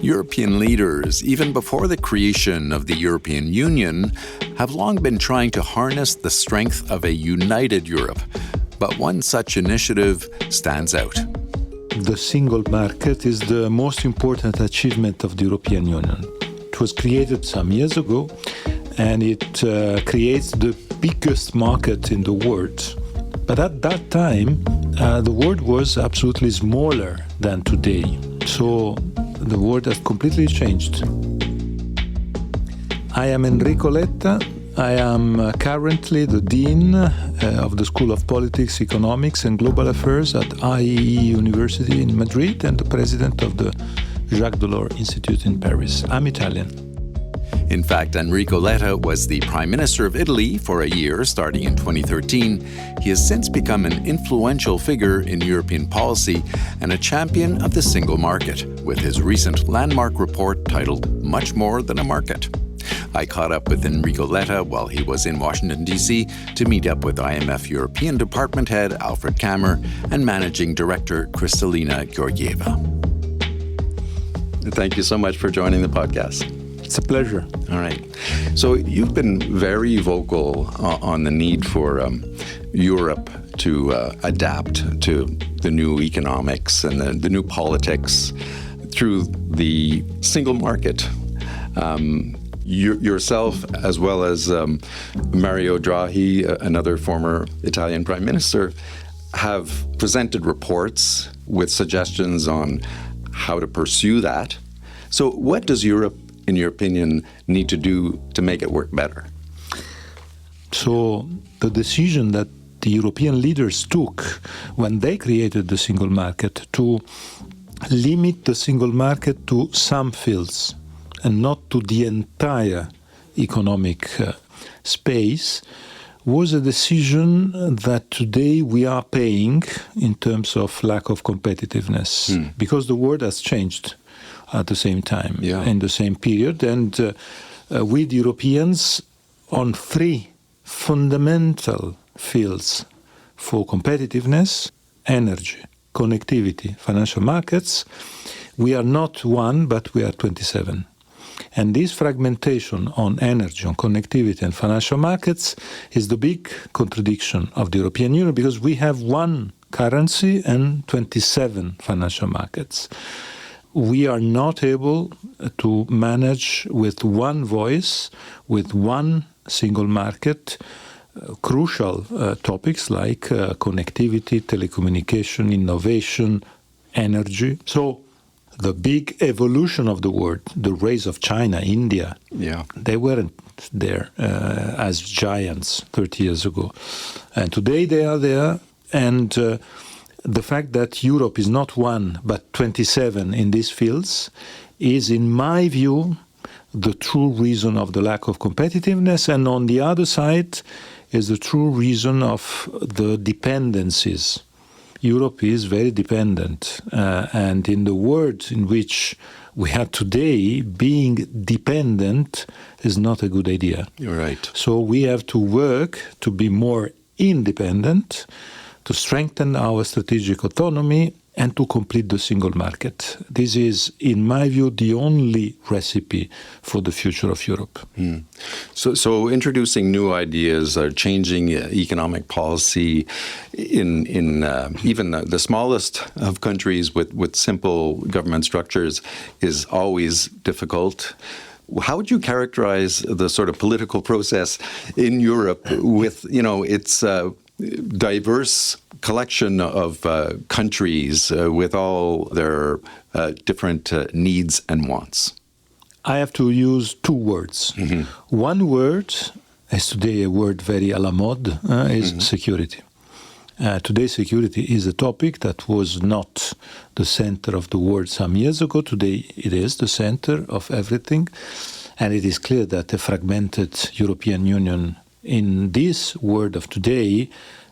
European leaders, even before the creation of the European Union, have long been trying to harness the strength of a united Europe. But one such initiative stands out. The single market is the most important achievement of the European Union. It was created some years ago, and it creates the biggest market in the world. But at that time, the world was absolutely smaller than today. So the world has completely changed. I am Enrico Letta. I am currently the Dean of the School of Politics, Economics and Global Affairs at IEE University in Madrid and the President of the Jacques Delors Institute in Paris. I'm Italian. In fact, Enrico Letta was the Prime Minister of Italy for a year starting in 2013. He has since become an influential figure in European policy and a champion of the single market, with his recent landmark report titled Much More Than a Market. I caught up with Enrico Letta while he was in Washington, D.C. to meet up with IMF European Department Head Alfred Kammer and Managing Director Kristalina Georgieva. Thank you so much for joining the podcast. It's a pleasure. All right. So you've been very vocal on the need for Europe to adapt to the new economics and the new politics through the single market. Yourself, as well as Mario Draghi, another former Italian prime minister, have presented reports with suggestions on how to pursue that. So what does Europe, in your opinion, need to do to make it work better? So the decision that the European leaders took when they created the single market to limit the single market to some fields and not to the entire economic space was a decision that today we are paying in terms of lack of competitiveness because the world has changed at the same time, in the same period. And with Europeans on three fundamental fields for competitiveness: energy, connectivity, financial markets, we are not one, but we are 27. And this fragmentation on energy, on connectivity and financial markets is the big contradiction of the European Union because we have one currency and 27 financial markets. We are not able to manage with one voice, with one single market, crucial topics like connectivity, telecommunication, innovation, energy. So the big evolution of the world, the rise of China, India, they weren't there as giants 30 years ago. And today they are there. And the fact that Europe is not one, but 27 in these fields is, in my view, the true reason of the lack of competitiveness. And on the other side is the true reason of the dependencies. Europe is very dependent. And in the world in which we are today, being dependent is not a good idea. You're right. So we have to work to be more independent, to strengthen our strategic autonomy, and to complete the single market. This is, in my view, the only recipe for the future of Europe. So introducing new ideas, changing economic policy in even the smallest of countries with simple government structures is always difficult. How would you characterize the sort of political process in Europe with, its diverse collection of countries with all their different needs and wants? I have to use two words. One word is today a word very à la mode, is security. Today, security is a topic that was not the center of the world some years ago. Today, it is the center of everything. And it is clear that a fragmented European Union in this world of today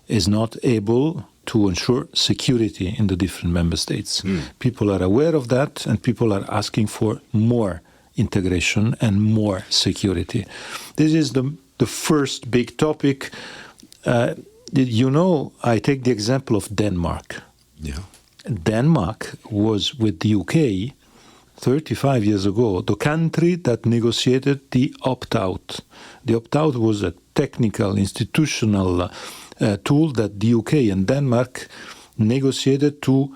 is not able to ensure security in the different member states. People are aware of that, and people are asking for more integration and more security. This is the first big topic. I take the example of Denmark. Denmark was with the UK 35 years ago, the country that negotiated the opt-out. The opt-out was a technical, institutional tool that the UK and Denmark negotiated to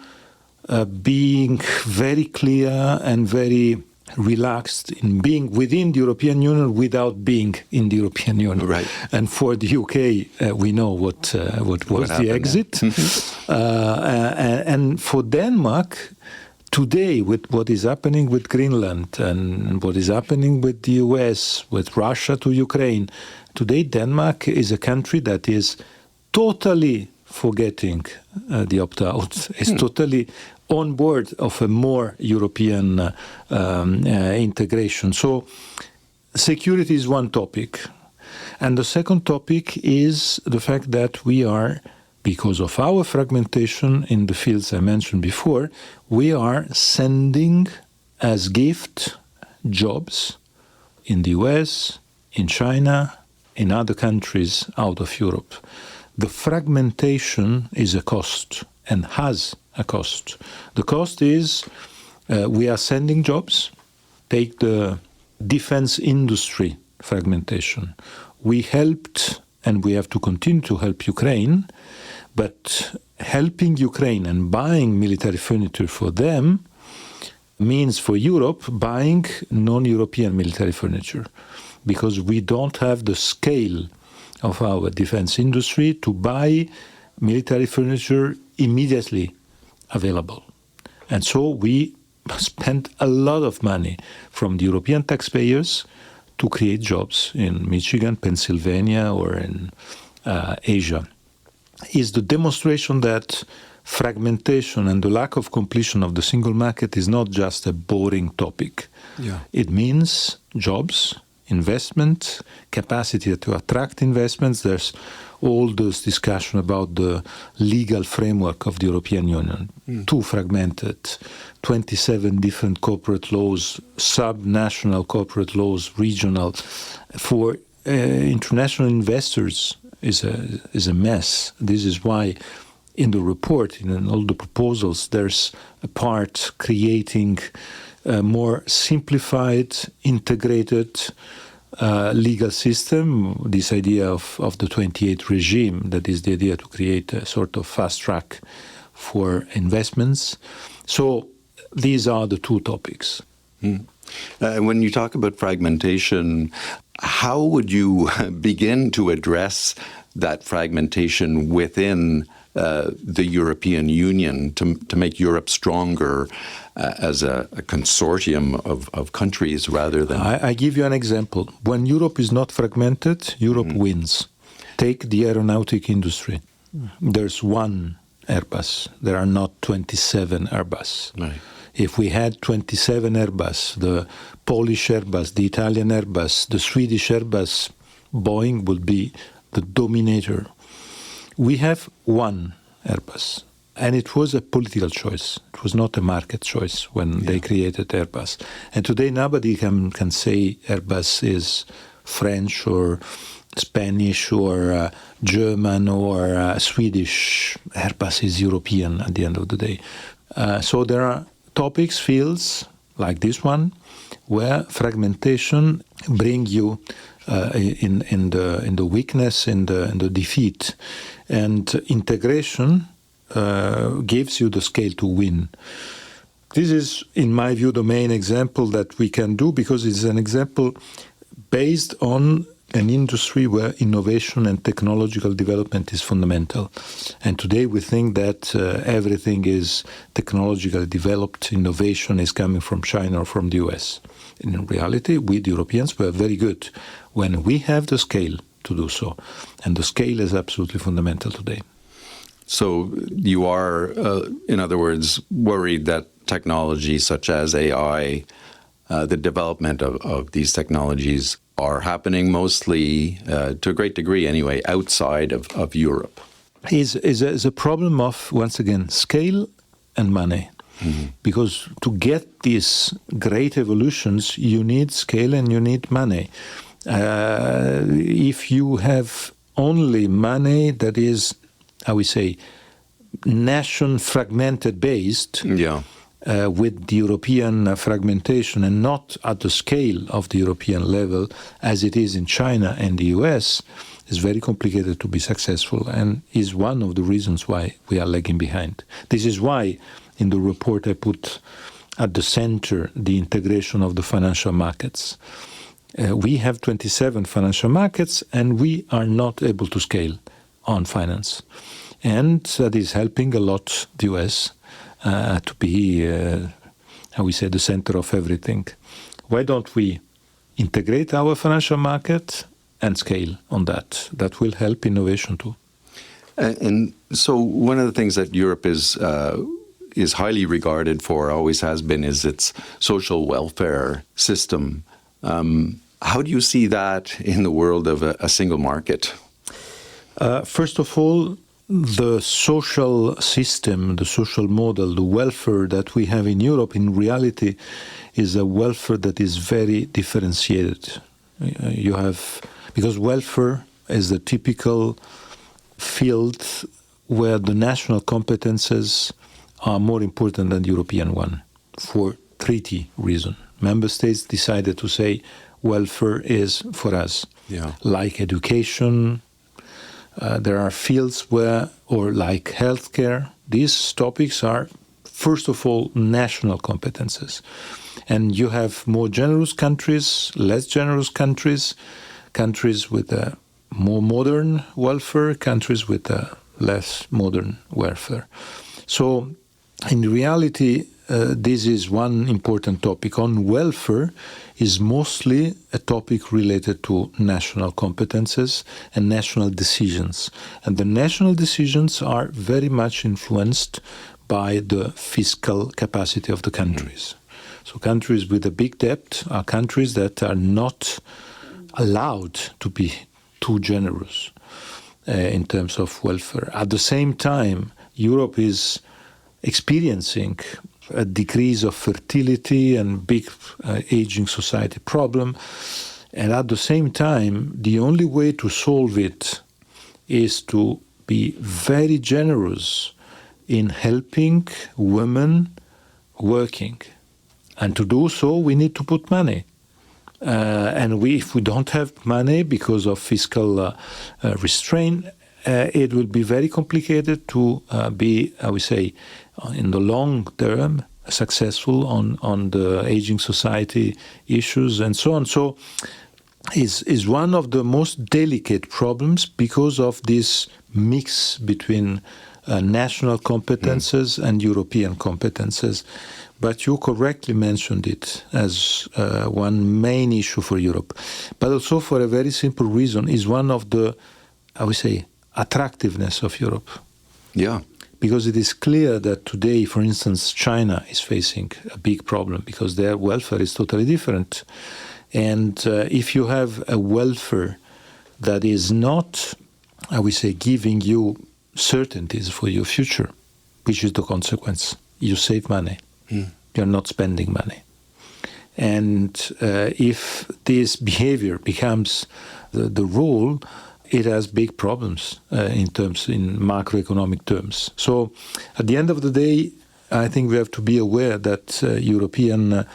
being very clear and very relaxed in being within the European Union without being in the European Union. Right. And for the UK, we know what was the exit. And for Denmark, today, with what is happening with Greenland and what is happening with the US, with Russia to Ukraine, today Denmark is a country that is totally forgetting the opt-out, is totally on board of a more European integration. So security is one topic. And the second topic is the fact that we are, because of our fragmentation in the fields I mentioned before, we are sending as gift jobs in the US, in China, in other countries out of Europe. The fragmentation is a cost and has a cost. The cost is we are sending jobs. Take the defense industry fragmentation. We helped, and we have to continue to help Ukraine, but helping Ukraine and buying military furniture for them means for Europe buying non-European military furniture, because we don't have the scale of our defense industry to buy military furniture immediately available. And so we spent a lot of money from the European taxpayers to create jobs in Michigan, Pennsylvania, or in Asia. Is the demonstration that fragmentation and the lack of completion of the single market is not just a boring topic. Yeah. It means jobs, investment, capacity to attract investments. There's all this discussion about the legal framework of the European Union, too fragmented, 27 different corporate laws, sub-national corporate laws, regional. For international investors is a mess. This is why in the report, in all the proposals, there's a part creating a more simplified, integrated legal system, this idea of the 28 regime, that is the idea to create a sort of fast track for investments. So these are the two topics. When you talk about fragmentation, how would you begin to address that fragmentation within the European Union to make Europe stronger as a consortium of countries rather than... I give you an example. When Europe is not fragmented, Europe wins. Take the aeronautic industry. There's one Airbus. There are not 27 Airbus. Right. If we had 27 Airbus, the Polish Airbus, the Italian Airbus, the Swedish Airbus, Boeing would be the dominator. We have one Airbus, and it was a political choice. It was not a market choice when they created Airbus. And today nobody can say Airbus is French or Spanish or German or Swedish. Airbus is European at the end of the day. So there are topics, fields like this one, where fragmentation bring you in the weakness, in the defeat, and integration gives you the scale to win. This is, in my view, the main example that we can do, because it's an example based on an industry where innovation and technological development is fundamental. And today we think that everything is technologically developed, innovation is coming from China or from the US. In reality, we, the Europeans, were very good when we have the scale to do so. And the scale is absolutely fundamental today. So you are, in other words, worried that technology such as AI, the development of these technologies are happening mostly, to a great degree anyway, outside of Europe. Is a problem of, once again, scale and money. Because to get these great evolutions, you need scale and you need money. If you have only money that is, how we say, nation fragmented based, with the European fragmentation and not at the scale of the European level as it is in China and the US, is very complicated to be successful and is one of the reasons why we are lagging behind. This is why in the report I put at the center the integration of the financial markets. We have 27 financial markets and we are not able to scale on finance. And that is helping a lot the US to be, how we say, the center of everything. Why don't we integrate our financial market and scale on that? That will help innovation too. And so one of the things that Europe is highly regarded for, always has been, is its social welfare system. How do you see that in the world of a single market? First of all, the social system, the social model, the welfare that we have in Europe, in reality, is a welfare that is very differentiated. You have, because welfare is the typical field where the national competences are more important than the European one, for treaty reason. Member states decided to say welfare is for us, like education. There are fields where, or like healthcare, these topics are, first of all, national competences. And you have more generous countries, less generous countries, countries with a more modern welfare, countries with a less modern welfare. So, in reality, this is one important topic. On welfare is mostly a topic related to national competences and national decisions. And the national decisions are very much influenced by the fiscal capacity of the countries. So countries with a big debt are countries that are not allowed to be too generous in terms of welfare. At the same time, Europe is experiencing a decrease of fertility and big aging society problem. And at the same time, the only way to solve it is to be very generous in helping women working. And to do so, we need to put money. And if we don't have money because of fiscal restraint, it will be very complicated to be, I would say, in the long term, successful on the aging society issues and so on. So is one of the most delicate problems because of this mix between national competences and European competences. But you correctly mentioned it as one main issue for Europe. But also for a very simple reason, is one of the, I would say, attractiveness of Europe. Yeah. Because it is clear that today, for instance, China is facing a big problem because their welfare is totally different. And if you have a welfare that is not, I would say, giving you certainties for your future, which is the consequence, you save money. You're not spending money. And if this behavior becomes the rule, it has big problems in macroeconomic terms. So at the end of the day, I think we have to be aware that European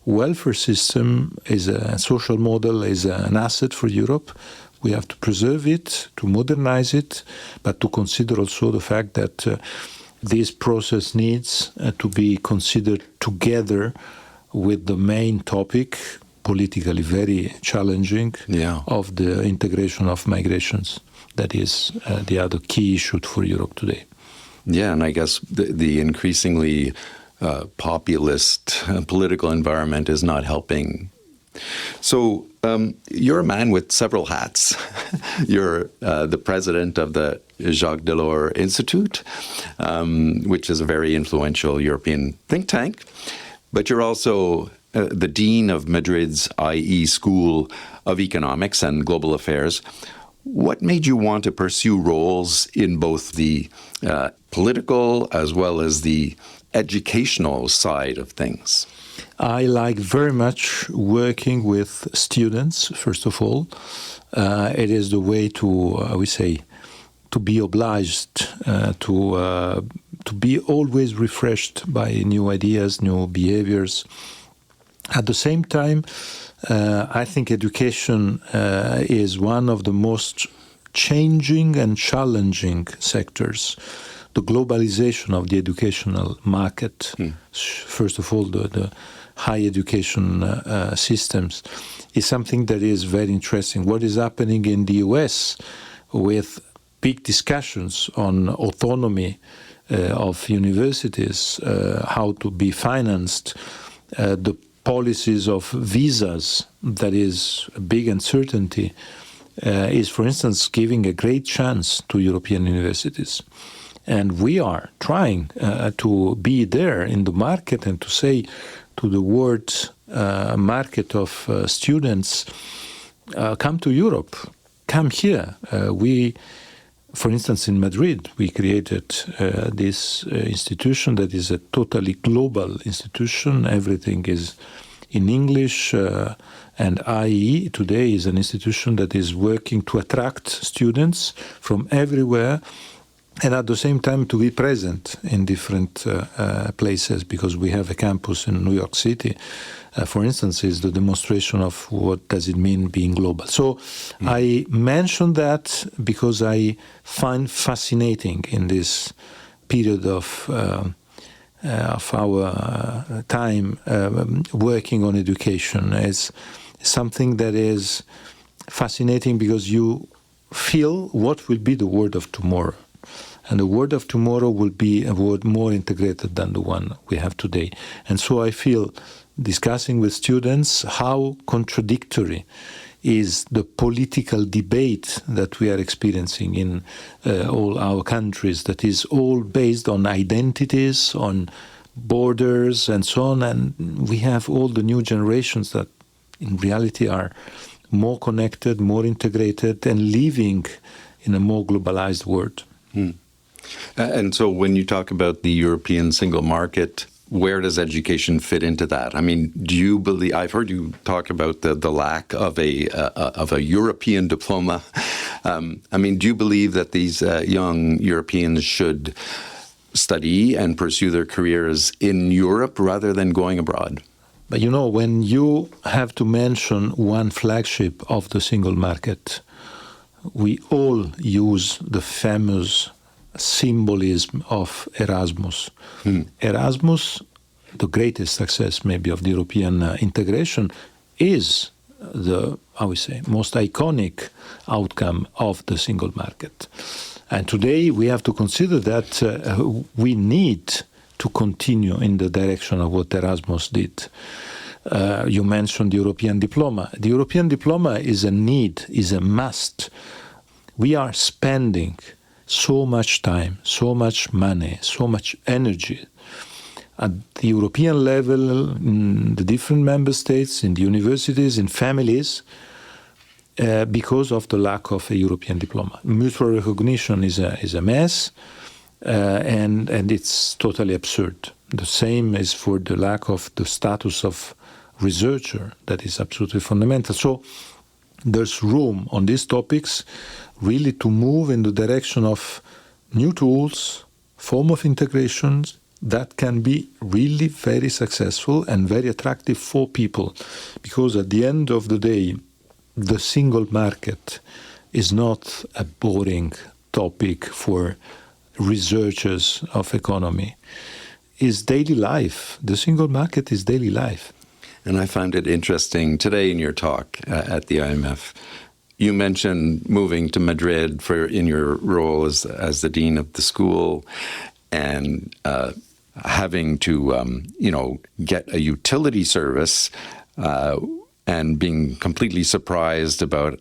welfare system is a social model, is an asset for Europe. We have to preserve it, to modernize it, but to consider also the fact that this process needs to be considered together with the main topic, politically very challenging, of the integration of migrations. That is the other key issue for Europe today. Yeah, and I guess the increasingly populist political environment is not helping. So you're a man with several hats. You're the president of the Jacques Delors Institute, which is a very influential European think tank. But you're also the dean of Madrid's IE School of Economics and Global Affairs. What made you want to pursue roles in both the political as well as the educational side of things? I like very much working with students, first of all. It is the way to, I would say, to be obliged to to be always refreshed by new ideas, new behaviors. At the same time, I think education is one of the most changing and challenging sectors. The globalization of the educational market, first of all, the high education systems, is something that is very interesting. What is happening in the US with big discussions on autonomy of universities, how to be financed, the policies of visas, that is a big uncertainty, is, for instance, giving a great chance to European universities. And we are trying to be there in the market and to say to the world market of students, come to Europe, come here. For instance, in Madrid, we created this institution that is a totally global institution. Everything is in English, and IE today is an institution that is working to attract students from everywhere, and at the same time to be present in different places, because we have a campus in New York City, for instance, is the demonstration of what does it mean being global. So I mention that because I find fascinating in this period of our time working on education as something that is fascinating, because you feel what will be the world of tomorrow. And the world of tomorrow will be a world more integrated than the one we have today. And so I feel, discussing with students, how contradictory is the political debate that we are experiencing in all our countries, that is all based on identities, on borders, and so on. And we have all the new generations that in reality are more connected, more integrated, and living in a more globalized world. And so when you talk about the European single market, where does education fit into that? I mean, do you believe, I've heard you talk about the lack of a European diploma. I mean, do you believe that these young Europeans should study and pursue their careers in Europe rather than going abroad? But you know, when you have to mention one flagship of the single market, we all use the famous symbolism of Erasmus. Erasmus, the greatest success maybe of the European integration, is the, I would say, most iconic outcome of the single market. And today we have to consider that we need to continue in the direction of what Erasmus did. You mentioned the European diploma. The European diploma is a need, is a must. We are spending so much time, so much money, so much energy at the European level, in the different member states, in the universities, in families, because of the lack of a European diploma. Mutual recognition is a mess, and it's totally absurd. The same is for the lack of the status of researcher. That is absolutely fundamental. So there's room on these topics really to move in the direction of new tools, form of integrations that can be really very successful and very attractive for people. Because at the end of the day, the single market is not a boring topic for researchers of economy. It's daily life. The single market is daily life. And I found it interesting today in your talk at the IMF. You mentioned moving to Madrid in your role as the dean of the school, and having to get a utility service, and being completely surprised about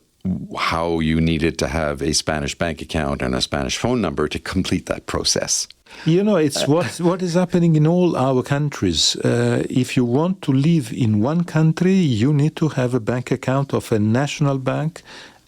how you needed to have a Spanish bank account and a Spanish phone number to complete that process. You know, it's what is happening in all our countries. If you want to live in one country, you need to have a bank account of a national bank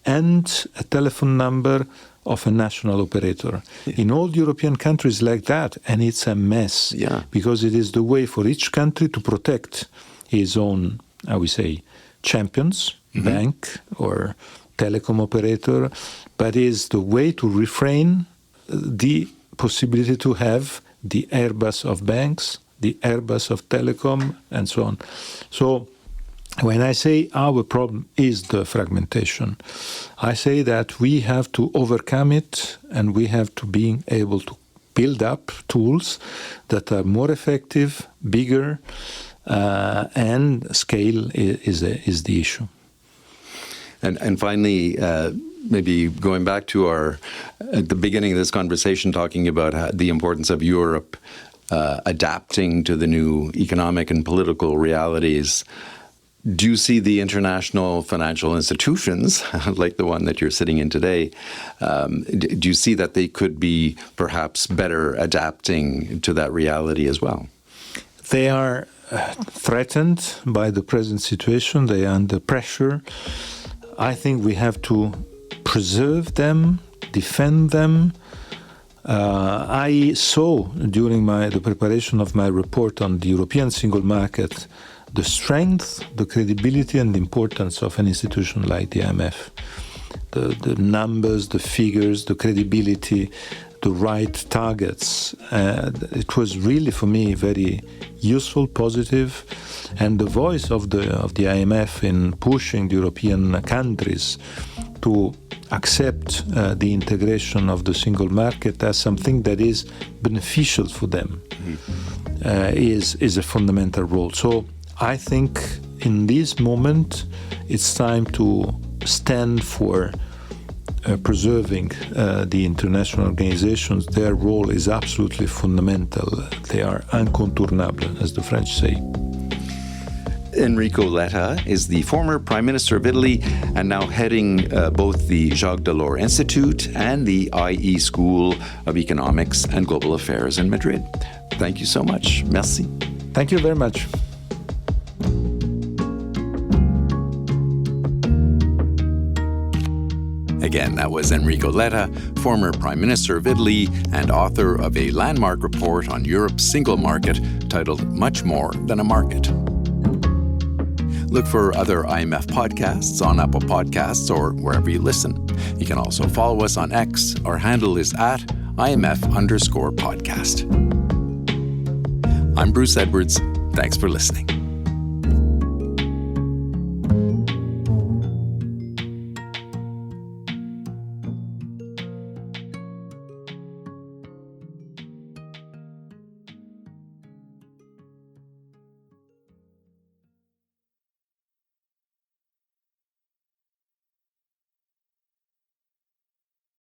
and a telephone number of a national operator. In all European countries like that, and it's a mess. Yeah. Because it is the way for each country to protect his own, I would say, champions, bank or telecom operator, but is the way to refrain the possibility to have the Airbus of banks, the Airbus of telecom, and so on. So when I say our problem is the fragmentation, I say that we have to overcome it, and we have to be able to build up tools that are more effective, bigger, and scale is the issue. And finally, maybe going back to at the beginning of this conversation, talking about the importance of Europe adapting to the new economic and political realities. Do you see the international financial institutions, like the one that you're sitting in today, do you see that they could be perhaps better adapting to that reality as well? They are threatened by the present situation. They are under pressure. I think we have to preserve them, defend them. I saw during the preparation of my report on the European single market the strength, the credibility, and the importance of an institution like the IMF. The numbers, the figures, the credibility, the right targets. It was really, for me, very useful, positive, and the voice of the IMF in pushing the European countries to accept the integration of the single market as something that is beneficial for them is a fundamental role. So I think in this moment it's time to stand for preserving the international organizations. Their role is absolutely fundamental. They are incontournable, as the French say. Enrico Letta is the former Prime Minister of Italy and now heading both the Jacques Delors Institute and the IE School of Economics and Global Affairs in Madrid. Thank you so much. Merci. Thank you very much. Again, that was Enrico Letta, former Prime Minister of Italy and author of a landmark report on Europe's single market titled Much More Than a Market. Look for other IMF podcasts on Apple Podcasts or wherever you listen. You can also follow us on X. Our handle is @IMF_podcast. I'm Bruce Edwards. Thanks for listening.